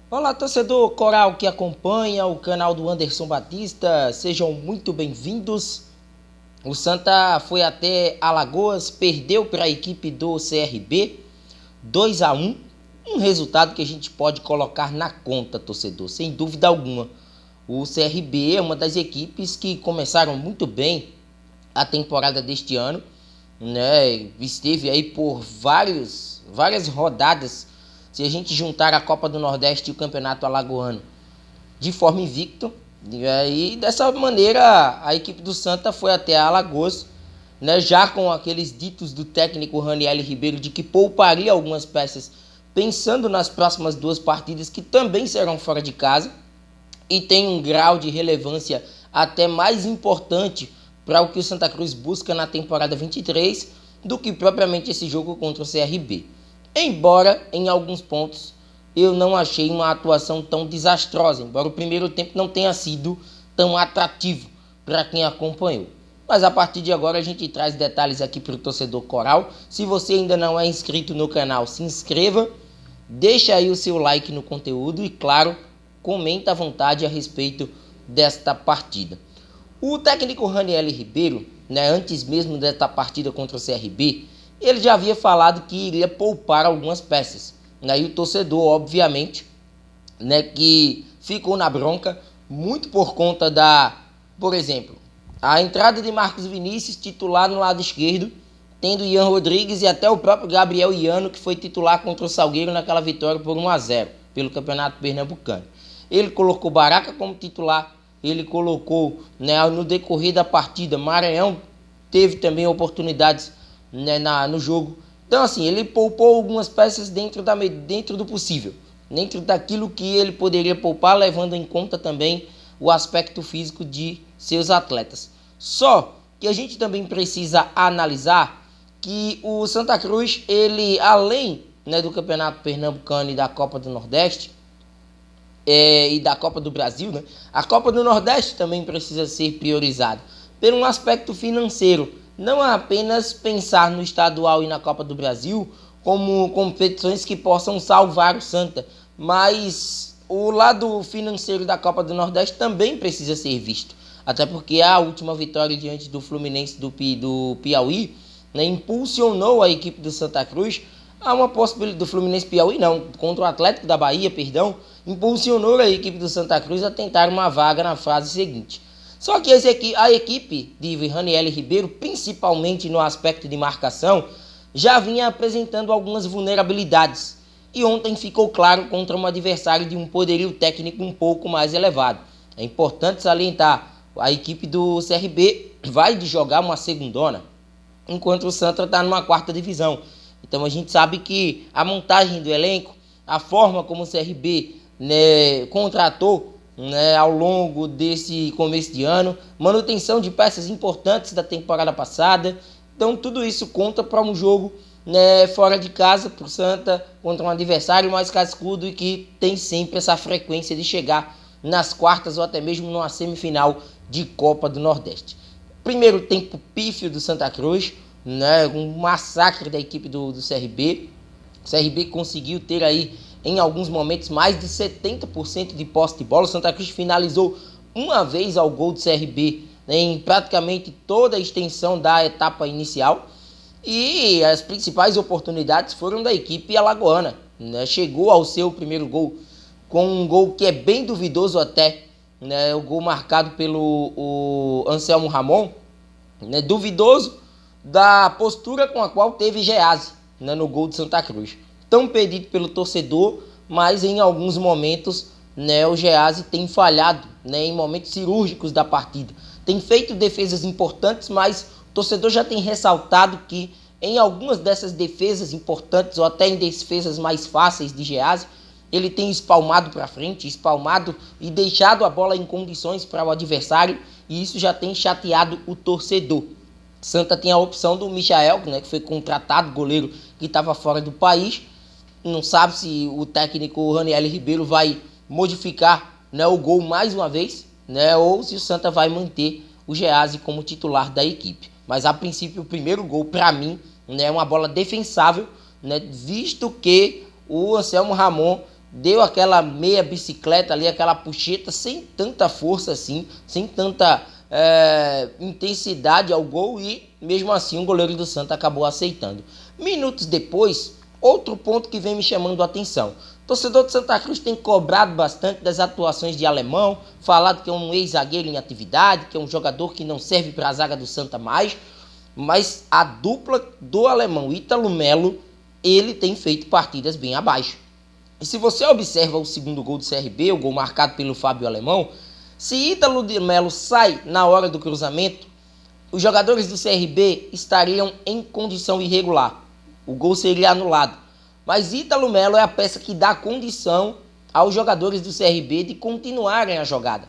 Olá, torcedor coral que acompanha o canal do Anderson Batista, sejam muito bem-vindos. O Santa foi até Alagoas, perdeu para a equipe do CRB 2-1, um resultado que a gente pode colocar na conta, torcedor, sem dúvida alguma. O CRB é uma das equipes que começaram muito bem a temporada deste ano, né? Esteve aí por várias rodadas, se a gente juntar a Copa do Nordeste e o Campeonato Alagoano, de forma invicta. E aí, dessa maneira, a equipe do Santa foi até Alagoas, né, já com aqueles ditos do técnico Raniel Ribeiro de que pouparia algumas peças, pensando nas próximas duas partidas que também serão fora de casa e tem um grau de relevância até mais importante para o que o Santa Cruz busca na temporada 23 do que propriamente esse jogo contra o CRB. Embora em alguns pontos eu não achei uma atuação tão desastrosa, embora o primeiro tempo não tenha sido tão atrativo para quem acompanhou. Mas a partir de agora a gente traz detalhes aqui para o torcedor coral. Se você ainda não é inscrito no canal, se inscreva, deixa aí o seu like no conteúdo e, claro, comenta à vontade a respeito desta partida. O técnico Raniel Ribeiro, né, antes mesmo desta partida contra o CRB, ele já havia falado que iria poupar algumas peças. E o torcedor, obviamente, né, que ficou na bronca muito por conta por exemplo, a entrada de Marcos Vinícius, titular no lado esquerdo, tendo Ian Rodrigues e até o próprio Gabriel Iano, que foi titular contra o Salgueiro naquela vitória por 1-0 pelo Campeonato Pernambucano. Ele colocou Baraca como titular, ele colocou, né, no decorrer da partida, Maranhão teve também oportunidades, né, no jogo. Então, assim, ele poupou algumas peças dentro do possível, dentro daquilo que ele poderia poupar, levando em conta também o aspecto físico de seus atletas. Só que a gente também precisa analisar que o Santa Cruz, ele, além, né, do Campeonato Pernambucano e da Copa do Nordeste, e da Copa do Brasil, né, a Copa do Nordeste também precisa ser priorizada pelo um aspecto financeiro. Não apenas pensar no estadual e na Copa do Brasil como competições que possam salvar o Santa, mas o lado financeiro da Copa do Nordeste também precisa ser visto. Até porque a última vitória diante do Fluminense do Piauí, né, impulsionou a equipe do Santa Cruz a uma possibilidade do Fluminense Piauí, não, contra o Atlético da Bahia, perdão, impulsionou a equipe do Santa Cruz a tentar uma vaga na fase seguinte. Só que a equipe de Raniel Ribeiro, principalmente no aspecto de marcação, já vinha apresentando algumas vulnerabilidades. E ontem ficou claro contra um adversário de um poderio técnico um pouco mais elevado. É importante salientar, a equipe do CRB vai jogar uma segundona, enquanto o Santa está numa quarta divisão. Então a gente sabe que a montagem do elenco, a forma como o CRB, né, contratou, né, ao longo desse começo de ano, manutenção de peças importantes da temporada passada. Então tudo isso conta para um jogo, né, fora de casa para o Santa, contra um adversário mais cascudo e que tem sempre essa frequência de chegar nas quartas ou até mesmo numa semifinal de Copa do Nordeste. Primeiro tempo pífio do Santa Cruz, né, um massacre da equipe do CRB. O CRB conseguiu ter aí, em alguns momentos, mais de 70% de posse de bola. O Santa Cruz finalizou uma vez ao gol do CRB, né, em praticamente toda a extensão da etapa inicial. E as principais oportunidades foram da equipe alagoana, né? Chegou ao seu primeiro gol com um gol que é bem duvidoso até, né? O gol marcado pelo Anselmo Ramon, né? Duvidoso da postura com a qual teve Geazi, né, no gol de Santa Cruz. Tão pedido pelo torcedor, mas em alguns momentos, né, o Geazi tem falhado, né, em momentos cirúrgicos da partida. Tem feito defesas importantes, mas o torcedor já tem ressaltado que em algumas dessas defesas importantes, ou até em defesas mais fáceis de Geazi, ele tem espalmado para frente, espalmado e deixado a bola em condições para o adversário, e isso já tem chateado o torcedor. Santa tem a opção do Michael, né, que foi contratado, goleiro que estava fora do país. Não sabe se o técnico Raniel Ribeiro vai modificar, né, o gol mais uma vez, né, ou se o Santa vai manter o Geazi como titular da equipe. Mas a princípio o primeiro gol para mim, né, é uma bola defensável, né, visto que o Anselmo Ramon deu aquela meia bicicleta ali, aquela puxeta sem tanta força assim, sem tanta intensidade ao gol, e mesmo assim o goleiro do Santa acabou aceitando. Minutos depois, outro ponto que vem me chamando a atenção: o torcedor de Santa Cruz tem cobrado bastante das atuações de Alemão, falado que é um ex-zagueiro em atividade, que é um jogador que não serve para a zaga do Santa mais, mas a dupla do Alemão, Ítalo Melo, ele tem feito partidas bem abaixo. E se você observa o segundo gol do CRB, o gol marcado pelo Fábio Alemão, se Ítalo Melo sai na hora do cruzamento, os jogadores do CRB estariam em condição irregular. O gol seria anulado. Mas Ítalo Melo é a peça que dá condição aos jogadores do CRB de continuarem a jogada.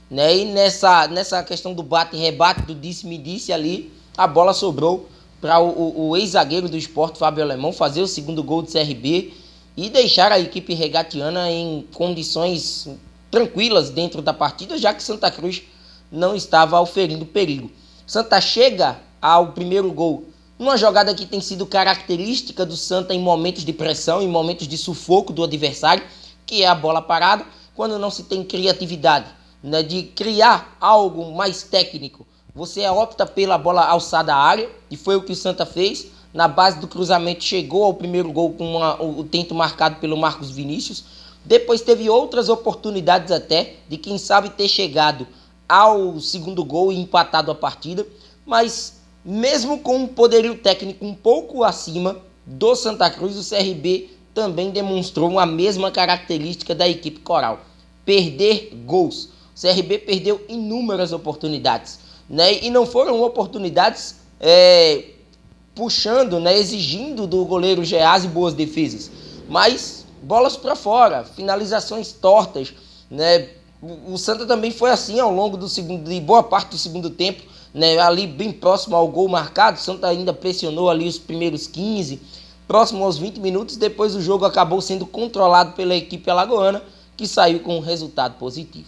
Né? E nessa questão do bate-rebate, do disse-me-disse ali, a bola sobrou para o ex-zagueiro do Sport, Fábio Alemão, fazer o segundo gol do CRB e deixar a equipe regatiana em condições tranquilas dentro da partida, já que Santa Cruz não estava oferindo perigo. Santa chega ao primeiro gol numa jogada que tem sido característica do Santa em momentos de pressão, em momentos de sufoco do adversário, que é a bola parada, quando não se tem criatividade, né, de criar algo mais técnico. Você opta pela bola alçada à área, e foi o que o Santa fez. Na base do cruzamento chegou ao primeiro gol com o tento marcado pelo Marcos Vinícius. Depois teve outras oportunidades até de quem sabe ter chegado ao segundo gol e empatado a partida. Mas mesmo com um poderio técnico um pouco acima do Santa Cruz, o CRB também demonstrou a mesma característica da equipe coral: perder gols. O CRB perdeu inúmeras oportunidades, né? E não foram oportunidades puxando, né, exigindo do goleiro Geazi boas defesas, mas bolas para fora, finalizações tortas, né? O Santa também foi assim ao longo de boa parte do segundo tempo, né, ali bem próximo ao gol marcado. O Santa ainda pressionou ali os primeiros 15, próximo aos 20 minutos, depois o jogo acabou sendo controlado pela equipe alagoana, que saiu com um resultado positivo.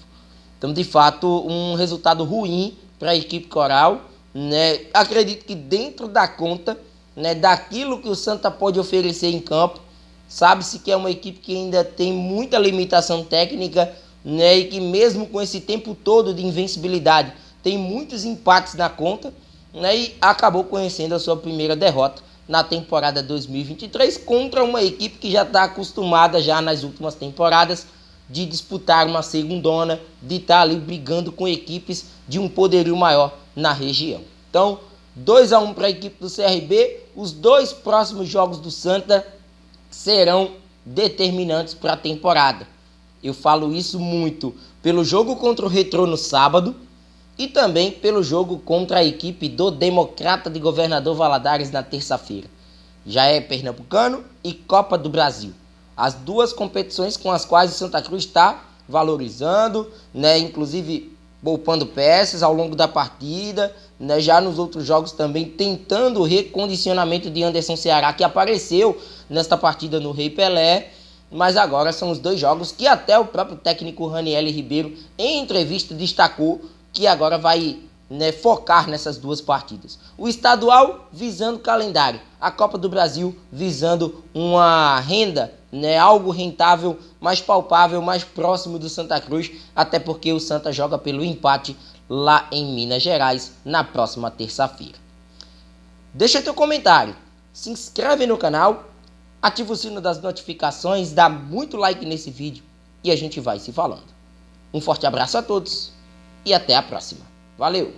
Então, de fato, um resultado ruim para a equipe coral, né? Acredito que dentro da conta, né, daquilo que o Santa pode oferecer em campo, sabe-se que é uma equipe que ainda tem muita limitação técnica, né, e que mesmo com esse tempo todo de invencibilidade, tem muitos empates na conta, né, e acabou conhecendo a sua primeira derrota na temporada 2023 contra uma equipe que já está acostumada já nas últimas temporadas de disputar uma segundona, de estar ali brigando com equipes de um poderio maior na região. Então, 2-1 para a equipe do CRB. Os dois próximos jogos do Santa serão determinantes para a temporada. Eu falo isso muito pelo jogo contra o Retrô no sábado e também pelo jogo contra a equipe do Democrata de Governador Valadares na terça-feira. Já é Pernambucano e Copa do Brasil. As duas competições com as quais o Santa Cruz está valorizando, né, inclusive poupando peças ao longo da partida, né, já nos outros jogos também tentando o recondicionamento de Anderson Ceará, que apareceu nesta partida no Rei Pelé, mas agora são os dois jogos que até o próprio técnico Raniel Ribeiro, em entrevista, destacou que agora vai, né, focar nessas duas partidas. O estadual visando o calendário, a Copa do Brasil visando uma renda, né, algo rentável, mais palpável, mais próximo do Santa Cruz, até porque o Santa joga pelo empate lá em Minas Gerais na próxima terça-feira. Deixa teu comentário, se inscreve no canal, ativa o sino das notificações, dá muito like nesse vídeo e a gente vai se falando. Um forte abraço a todos e até a próxima. Valeu!